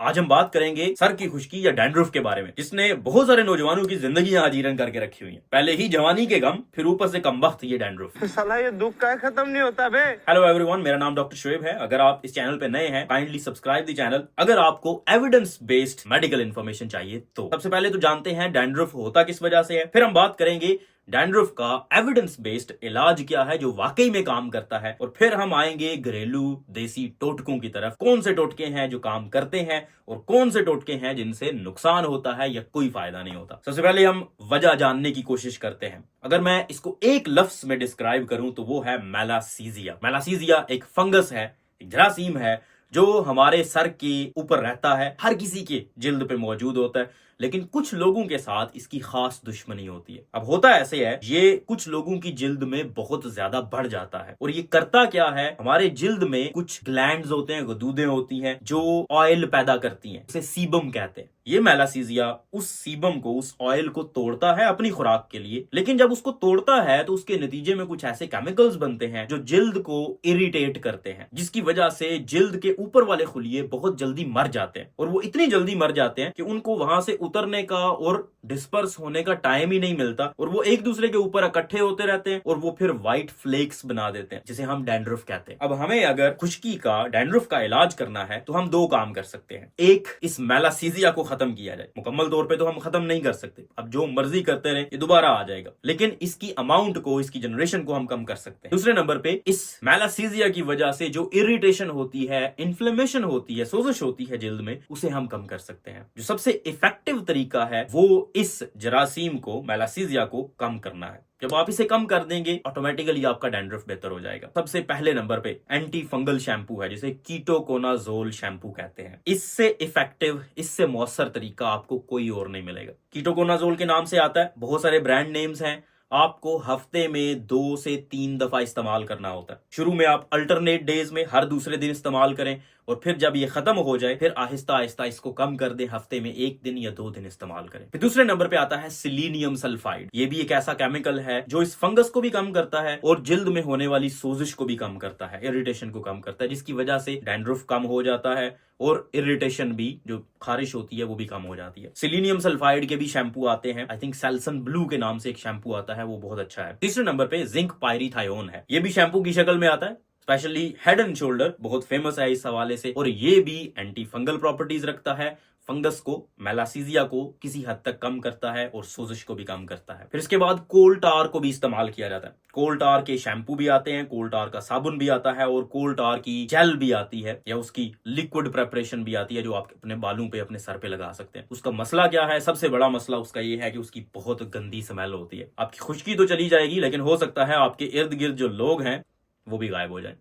आज हम बात करेंगे सर की खुश्की या डैंड्रफ के बारे में, जिसने बहुत सारे नौजवानों की जिंदगी आजीरन करके रखी हुई है। पहले ही जवानी के गम, फिर ऊपर से कमबख्त ये डैंड्रफ। साला ये दुख का खत्म नहीं होता बे। हेलो एवरीवन, मेरा नाम डॉक्टर शोएब है। अगर आप इस चैनल पे नए हैं, काइंडली सब्सक्राइब द चैनल। अगर आपको एविडेंस बेस्ड मेडिकल इन्फॉर्मेशन चाहिए तो सबसे पहले तो जानते हैं डैंड्रफ होता किस वजह से है। फिर हम बात करेंगे डैंड्रफ का एविडेंस बेस्ड इलाज क्या है जो वाकई में काम करता है। और फिर हम आएंगे घरेलू देसी टोटकों की तरफ। कौन से टोटके हैं जो काम करते हैं और कौन से टोटके हैं जिनसे नुकसान होता है या कोई फायदा नहीं होता। सबसे पहले हम वजह जानने की कोशिश करते हैं। अगर मैं इसको एक लफ्ज में डिस्क्राइब करूं तो वो है मेलासीजिया। मेलासीजिया एक फंगस है, एक जरासीम है जो हमारे सर के ऊपर रहता है, हर किसी के जिल्द पे मौजूद होता है, लेकिन कुछ लोगों के साथ इसकी खास दुश्मनी होती है। अब होता ऐसे है, ये कुछ लोगों की जिल्द में बहुत ज्यादा बढ़ जाता है। और ये करता क्या है, हमारे जिल्द में कुछ ग्लैंड्स होते हैं, गदूदें होती हैं जो ऑयल पैदा करती हैं, इसे सीबम कहते हैं। ये मेलासीजिया उस सीबम को, उस ऑयल को तोड़ता है अपनी खुराक के लिए, लेकिन जब उसको तोड़ता है तो उसके नतीजे में कुछ ऐसे केमिकल्स बनते हैं जो जिल्द को इरिटेट करते हैं, जिसकी वजह से जिल्द के ऊपर वाले खुलिये बहुत जल्दी मर जाते हैं। और वो इतनी जल्दी मर जाते हैं कि उनको वहां से उतरने का और डिस्पर्स होने का टाइम ही नहीं मिलता, और वो एक दूसरे के ऊपर इकट्ठे होते रहते हैं और वो फिर व्हाइट फ्लेक्स बना देते हैं, जिसे हम डैंड्रफ कहते हैं। अब हमें अगर खुश्की का, डैंड्रफ का इलाज करना है तो हम दो काम कर सकते हैं। एक, इस मेलासीजिया को खत्म किया जाए। मुकम्मल तौर पे तो हम खत्म नहीं कर सकते, अब जो मर्जी करते रहे ये दोबारा आ जाएगा, लेकिन इसकी अमाउंट को, इसकी जनरेशन को हम कम कर सकते हैं। दूसरे नंबर पे, इस मेलासीजिया की वजह से जो इरिटेशन होती है, इन्फ्लेमेशन होती है, सोजिश होती है जिल्द में, उसे हम कम कर सकते हैं। जो सबसे इफेक्टिव तरीका है वो इस जरासीम को, मेलासीजिया को कम करना है। जब आप इसे कम कर देंगे, ऑटोमेटिकली आपका डैंड्रफ बेहतर हो जाएगा। सबसे पहले नंबर पे एंटी फंगल शैम्पू है, जिसे कीटोकोनाजोल शैम्पू कहते हैं। इससे इफेक्टिव, इससे मौसर तरीका आपको कोई और नहीं मिलेगा। कीटोकोनाजोल के नाम से आता है, बहुत सारे ब्रांड नेम्स हैं। आपको हफ्ते में 2 से 3 दफा इस्तेमाल करना होता है। शुरू में आप अल्टरनेट डेज में हर दूसरे दिन इस्तेमाल करें, और फिर जब ये खत्म हो जाए फिर आहिस्ता आहिस्ता इसको कम कर दें, हफ्ते में 1 दिन या 2 दिन इस्तेमाल करें। फिर दूसरे नंबर पे आता है सिलीनियम सल्फाइड। ये भी एक ऐसा केमिकल है जो इस फंगस को भी कम करता है और जिल्द में होने वाली सोजिश को भी कम करता है, इरिटेशन को कम करता है, जिसकी वजह से डैंड्रफ कम हो जाता है और इरिटेशन भी, जो खारिश होती है, वो भी कम हो जाती है। सिलीनियम सल्फाइड के भी शैम्पू आते हैं। आई थिंक सेल्सन ब्लू के नाम से एक शैम्पू आता है, वो बहुत अच्छा है। तीसरे नंबर पे जिंक पायरीथायोन है। ये भी शैम्पू की शक्ल में आता है, स्पेशली हेड एंड शोल्डर बहुत फेमस है इस हवाले से, और ये भी एंटी फंगल प्रॉपर्टीज रखता है। फंगस को, मेलासीजिया को किसी हद तक कम करता है और सोजिश को भी कम करता है। फिर इसके बाद कोल टार को भी इस्तेमाल किया जाता है। कोल टार के शैम्पू भी आते हैं, कोल टार का साबुन भी आता है, और कोल टार की जेल भी आती है, या उसकी लिक्विड प्रेपरेशन भी आती है, जो आप अपने बालों पे, अपने सर पे लगा सकते हैं। उसका मसला क्या है? सबसे बड़ा मसला उसका ये है कि उसकी बहुत गंदी स्मेल होती है। आपकी खुश्की तो चली जाएगी, लेकिन हो सकता है आपके इर्द गिर्द जो लोग हैं वो भी गायब हो जाए।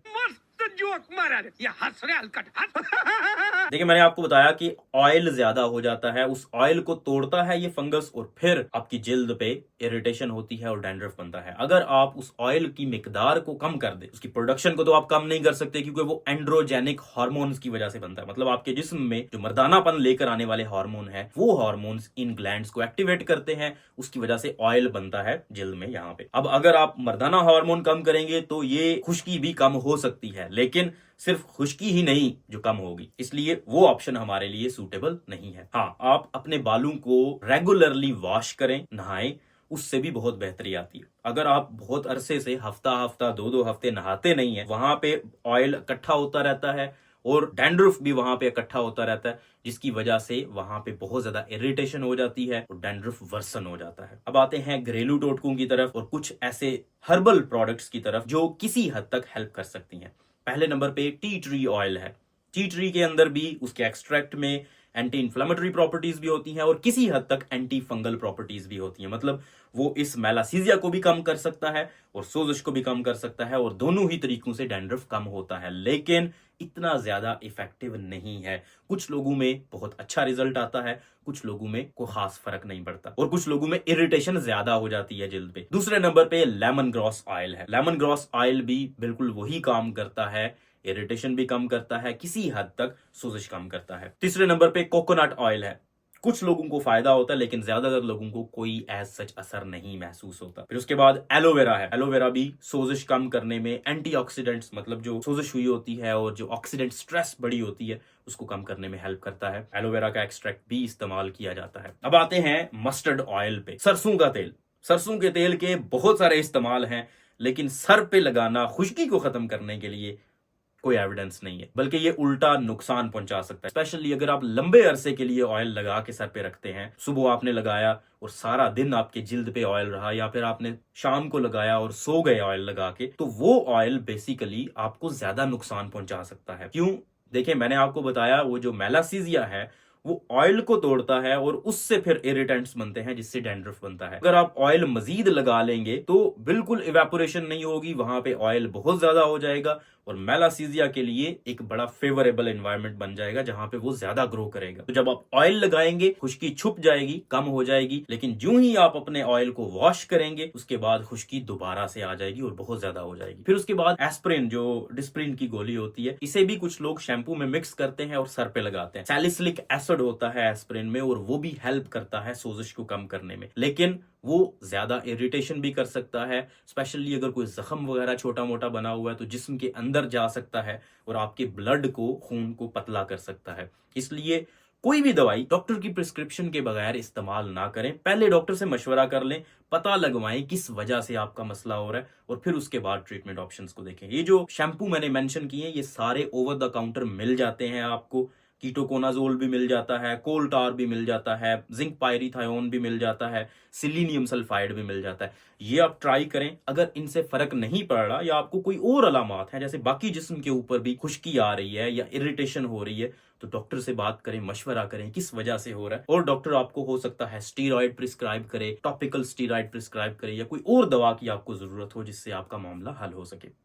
जोक मारा रे, ये हंस रहे हलकट हंस। देखिए, मैंने आपको बताया कि ऑयल ज्यादा हो जाता है, उस ऑयल को तोड़ता है ये फंगस, और फिर आपकी जिल्द पे इरिटेशन होती है और डैंड्रफ बनता है। अगर आप उस ऑयल की मिकदार को कम कर दे, उसकी प्रोडक्शन को तो आप कम नहीं कर सकते, क्योंकि वो एंड्रोजेनिक हार्मोन्स की वजह से बनता है। मतलब आपके जिस्म में जो मर्दानापन लेकर आने वाले हार्मोन है, वो हार्मोन्स इन ग्लैंड्स को एक्टिवेट करते हैं, उसकी वजह से ऑयल बनता है जिल्द में, यहाँ पे। अब अगर आप मर्दाना हार्मोन कम करेंगे तो ये खुश्की भी कम हो सकती है, लेकिन सिर्फ खुश्की ही नहीं जो कम होगी, इसलिए वो ऑप्शन हमारे लिए सूटेबल नहीं है। हाँ, आप अपने बालों को रेगुलरली वॉश करें, नहाएं, उससे भी बहुत बेहतरी आती है। अगर आप बहुत अरसे से, हफ्ता हफ्ता, 2-2 हफ्ते नहाते नहीं है, वहां पे ऑयल इकट्ठा होता रहता है और डैंड्रफ भी वहां पे इकट्ठा होता रहता है, जिसकी वजह से वहां पे बहुत ज्यादा इरिटेशन हो जाती है और डैंड्रफ वर्सन हो जाता है। अब आते हैं घरेलू टोटकों की तरफ और कुछ ऐसे हर्बल प्रोडक्ट्स की तरफ जो किसी हद तक हेल्प कर सकती हैं। पहले नंबर पे टी ट्री ऑयल है। टी ट्री के अंदर भी, उसके एक्सट्रैक्ट में एंटी इन्फ्लेमेटरी प्रॉपर्टीज भी होती हैं और किसी हद तक एंटी फंगल प्रॉपर्टीज भी होती हैं। मतलब वो इस मेलासीजिया को भी कम कर सकता है और सोजिश को भी कम कर सकता है, और दोनों ही तरीकों से डैंड्रफ कम होता है, लेकिन इतना ज्यादा इफेक्टिव नहीं है। कुछ लोगों में बहुत अच्छा रिजल्ट आता है, कुछ लोगों में कोई खास फर्क नहीं पड़ता, और कुछ लोगों में इरिटेशन ज्यादा हो जाती है जिल्द पे। दूसरे नंबर पे लेमन ग्रास ऑयल है। लेमन ग्रास ऑयल भी बिल्कुल वही काम करता है, इरिटेशन भी कम करता है, किसी हद तक सोजिश कम करता है। तीसरे नंबर पे कोकोनट ऑयल है। कुछ लोगों को फायदा होता है, लेकिन ज्यादातर लोगों को कोई एज सच असर नहीं महसूस होता। फिर उसके बाद एलोवेरा है। एलोवेरा भी सोजिश कम करने में, एंटीऑक्सीडेंट्स मतलब जो सोजिश हुई होती है और जो ऑक्सीडेंट स्ट्रेस बड़ी होती है उसको कम करने में हेल्प करता है। एलोवेरा का एक्सट्रैक्ट भी इस्तेमाल किया जाता है। अब आते हैं मस्टर्ड ऑयल पे। सरसों का तेल। सरसों के तेल के बहुत सारे इस्तेमाल हैं, लेकिन सर पे लगाना खुश्की को खत्म करने के लिए कोई एविडेंस नहीं है, बल्कि ये उल्टा नुकसान पहुंचा सकता है। स्पेशली अगर आप लंबे अरसे के लिए ऑयल लगा के सर पे रखते हैं, सुबह आपने लगाया और सारा दिन आपके जिल्द पे ऑयल रहा, या फिर आपने शाम को लगाया और सो गए ऑयल लगा के, तो वो ऑयल बेसिकली आपको ज्यादा नुकसान पहुंचा सकता है। क्यों? देखिए, मैंने आपको बताया वो जो मेलासीजिया है वो ऑयल को तोड़ता है और उससे फिर इरिटेंट्स बनते हैं, जिससे डैंड्रफ बनता है। अगर आप ऑयल मजीद लगा लेंगे तो बिल्कुल इवेपोरेशन नहीं होगी, वहां पे ऑयल बहुत ज्यादा हो जाएगा और मेलासीजिया के लिए एक बड़ा फेवरेबल एनवायरनमेंट बन जाएगा जहां पे वो ज्यादा ग्रो करेगा। तो जब आप ऑयल लगाएंगे खुश्की छुप जाएगी, कम हो जाएगी, लेकिन जो ही आप अपने ऑयल को वॉश करेंगे उसके बाद खुश्की दोबारा से आ जाएगी और बहुत ज्यादा हो जाएगी। फिर उसके बाद एस्प्रिन, जो डिस्प्रिन की गोली होती है, इसे भी कुछ लोग शैम्पू में मिक्स करते हैं और सर पे लगाते हैं। सैलिसिलिक एसिड होता है एस्प्रिन में और वो भी हेल्प करता है सोजिश को कम करने में, लेकिन वो ज्यादा इरिटेशन भी कर सकता है। स्पेशली अगर कोई जख्म वगैरह छोटा मोटा बना हुआ है तो जिस्म के अंदर जा सकता है और आपके ब्लड को, खून को पतला कर सकता है। इसलिए कोई भी दवाई डॉक्टर की प्रिस्क्रिप्शन के बगैर इस्तेमाल ना करें। पहले डॉक्टर से मशवरा कर लें, पता लगवाएं किस वजह से आपका मसला हो रहा है और फिर उसके बाद ट्रीटमेंट ऑप्शंस को देखें। ये जो शैम्पू मैंने मेंशन किए ये सारे ओवर द काउंटर मिल जाते हैं आपको। कीटोकोनाजोल भी मिल जाता है, कोल टार भी मिल जाता है, जिंक पायरीथायोन भी मिल जाता है, सिलीनियम सल्फाइड भी मिल जाता है। ये आप ट्राई करें। अगर इनसे फर्क नहीं पड़ रहा या आपको कोई और अलामात हैं, जैसे बाकी जिस्म के ऊपर भी खुश्की आ रही है या इरिटेशन हो रही है, तो डॉक्टर से बात करें, मशवरा करें किस वजह से हो रहा है, और डॉक्टर आपको हो सकता है स्टीरॉयड प्रिस्क्राइब करे, टॉपिकल स्टीरॉयड प्रिस्क्राइब करे, या कोई और दवा की आपको जरूरत हो जिससे आपका मामला हल हो सके।